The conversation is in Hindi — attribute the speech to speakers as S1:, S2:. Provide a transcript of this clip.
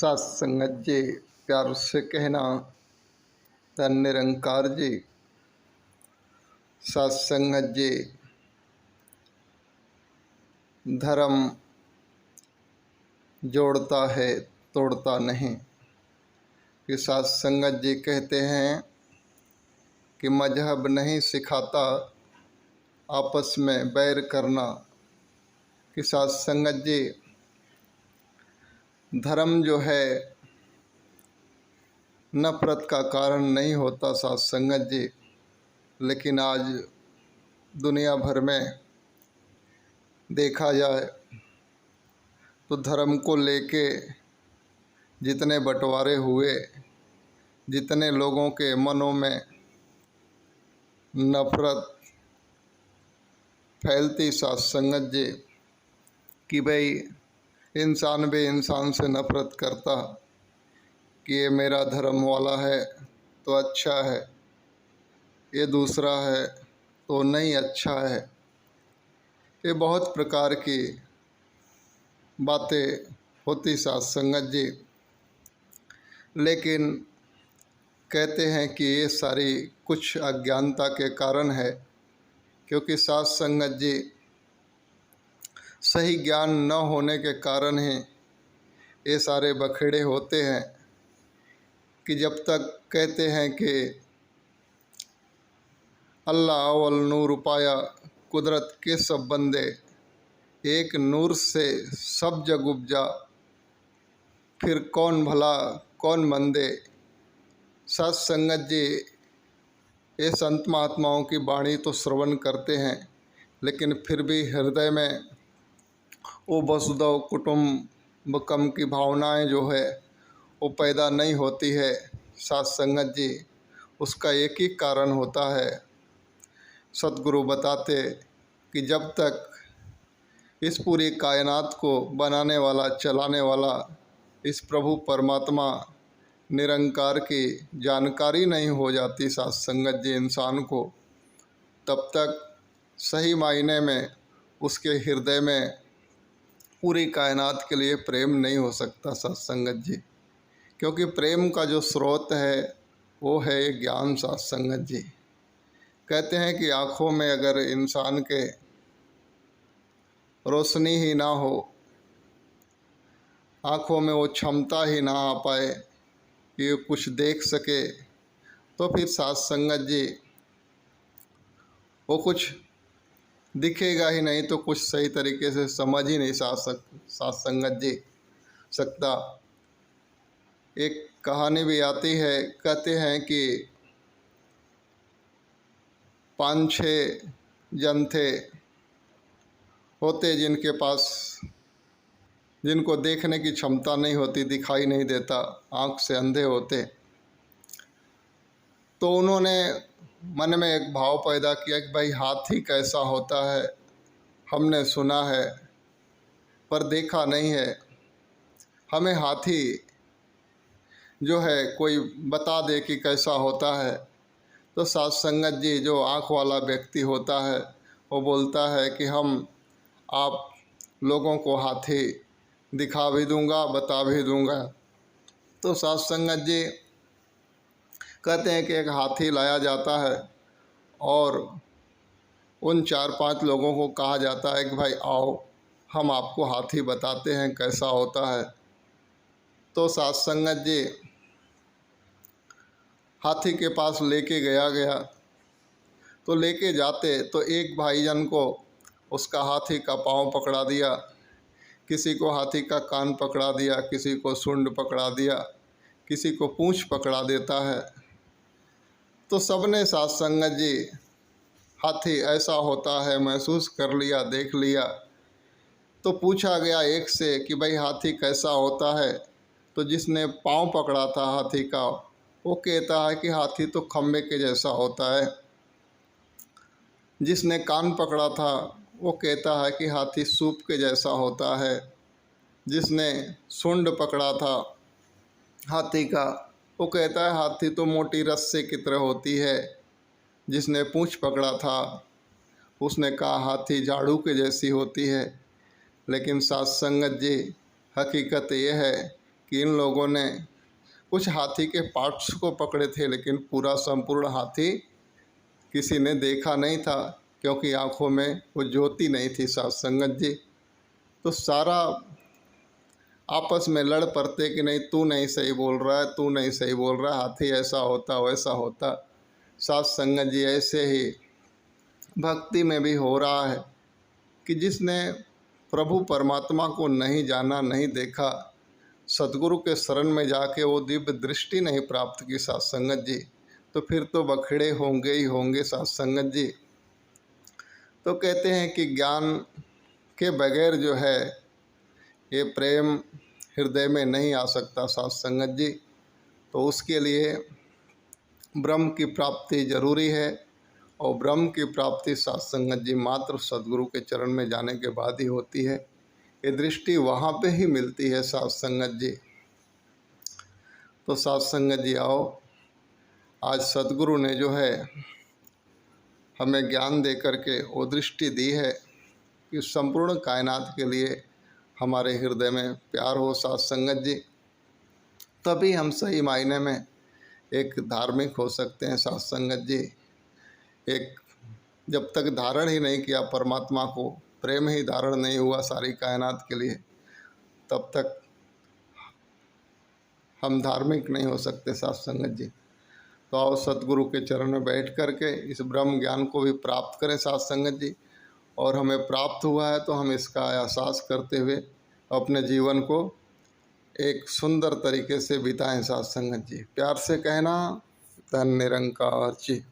S1: सात संगत जी, प्यार से कहना धन निरंकार जी। सात संगत जी, धर्म जोड़ता है तोड़ता नहीं। कि सात संगत जी कहते हैं कि मजहब नहीं सिखाता आपस में बैर करना। कि सात संगत जी, धर्म जो है नफरत का कारण नहीं होता सात संगत जी। लेकिन आज दुनिया भर में देखा जाए तो धर्म को लेके जितने बंटवारे हुए, जितने लोगों के मनों में नफरत फैलती सात संगत जी, कि भाई इंसान भी इंसान से नफरत करता कि ये मेरा धर्म वाला है तो अच्छा है, ये दूसरा है तो नहीं अच्छा है। ये बहुत प्रकार की बातें होती सात संगत जी। लेकिन कहते हैं कि ये सारी कुछ अज्ञानता के कारण है, क्योंकि सात संगत जी सही ज्ञान न होने के कारण ही ये सारे बखेड़े होते हैं। कि जब तक कहते हैं कि अल्लाह अव्वल नूर पाया कुदरत के सब बंदे, एक नूर से सब जग उपजा, फिर कौन भला कौन मंदे। सात संगत जी, ये संत महात्माओं की वाणी तो श्रवण करते हैं, लेकिन फिर भी हृदय में वो वसुधैव कुटुम्बकम की भावनाएं जो है वो पैदा नहीं होती है सात संगत जी। उसका एक ही कारण होता है, सतगुरु बताते कि जब तक इस पूरी कायनात को बनाने वाला चलाने वाला इस प्रभु परमात्मा निरंकार की जानकारी नहीं हो जाती सात संगत जी इंसान को, तब तक सही मायने में उसके हृदय में पूरी कायनात के लिए प्रेम नहीं हो सकता सात संगत जी। क्योंकि प्रेम का जो स्रोत है वो है ये ज्ञान सात संगत जी। कहते हैं कि आँखों में अगर इंसान के रोशनी ही ना हो, आँखों में वो क्षमता ही ना आ पाए कि ये कुछ देख सके, तो फिर सात संगत जी वो कुछ दिखेगा ही नहीं, तो कुछ सही तरीके से समझ ही नहीं सात संगत जी सकता। एक कहानी भी आती है, कहते हैं कि 5-6 जन थे होते जिनके पास, जिनको देखने की क्षमता नहीं होती, दिखाई नहीं देता, आँख से अंधे होते। तो उन्होंने मन में एक भाव पैदा किया कि भाई हाथी कैसा होता है, हमने सुना है पर देखा नहीं है, हमें हाथी जो है कोई बता दे कि कैसा होता है। तो सात संगत जी, जो आँख वाला व्यक्ति होता है, वो बोलता है कि हम आप लोगों को हाथी दिखा भी दूंगा, बता भी दूंगा। तो सात संगत जी कहते हैं कि एक हाथी लाया जाता है और उन 4-5 लोगों को कहा जाता है कि भाई आओ हम आपको हाथी बताते हैं कैसा होता है। तो सात संगत जी हाथी के पास लेके गया। तो लेके जाते तो एक भाईजान को उसका हाथी का पाँव पकड़ा दिया, किसी को हाथी का कान पकड़ा दिया, किसी को सूंड पकड़ा दिया, किसी को पूँछ पकड़ा देता है। तो सबने सात संगत जी हाथी ऐसा होता है महसूस कर लिया, देख लिया। तो पूछा गया एक से कि भाई हाथी कैसा होता है। तो जिसने पाँव पकड़ा था हाथी का, वो कहता है कि हाथी तो खम्बे के जैसा होता है। जिसने कान पकड़ा था वो कहता है कि हाथी सूप के जैसा होता है। जिसने सूंड पकड़ा था हाथी का, वो कहता है हाथी तो मोटी रस्से की तरह होती है। जिसने पूँछ पकड़ा था उसने कहा हाथी झाड़ू के जैसी होती है। लेकिन सात संगत जी हकीकत यह है कि इन लोगों ने कुछ हाथी के पार्ट्स को पकड़े थे, लेकिन पूरा संपूर्ण हाथी किसी ने देखा नहीं था, क्योंकि आँखों में वो ज्योति नहीं थी साध संगत जी। तो सारा आपस में लड़ पड़ते कि नहीं तू नहीं सही बोल रहा है, तू नहीं सही बोल रहा है, हाथी ऐसा होता वैसा होता। साध संगत जी ऐसे ही भक्ति में भी हो रहा है कि जिसने प्रभु परमात्मा को नहीं जाना, नहीं देखा, सतगुरु के शरण में जाके वो दिव्य दृष्टि नहीं प्राप्त की साध संगत जी, तो फिर तो बखड़े होंगे ही होंगे साध संगत जी। तो कहते हैं कि ज्ञान के बगैर जो है ये प्रेम हृदय में नहीं आ सकता साध संगत जी। तो उसके लिए ब्रह्म की प्राप्ति जरूरी है, और ब्रह्म की प्राप्ति साध संगत जी मात्र सद्गुरु के चरण में जाने के बाद ही होती है। ये दृष्टि वहाँ पे ही मिलती है साध संगत जी। तो साध संगत जी आओ, आज सद्गुरु ने जो है हमें ज्ञान दे करके वो दृष्टि दी है कि संपूर्ण कायनात के लिए हमारे हृदय में प्यार हो साध संगत जी, तभी हम सही मायने में एक धार्मिक हो सकते हैं साध संगत जी। एक जब तक धारण ही नहीं किया परमात्मा को, प्रेम ही धारण नहीं हुआ सारी कायनात के लिए, तब तक हम धार्मिक नहीं हो सकते साध संगत जी। तो आओ सतगुरु के चरण में बैठ कर के इस ब्रह्म ज्ञान को भी प्राप्त करें साध संगत जी। और हमें प्राप्त हुआ है तो हम इसका एहसास करते हुए अपने जीवन को एक सुंदर तरीके से बिताएं साध संगत जी। प्यार से कहना, धन निरंकार जी।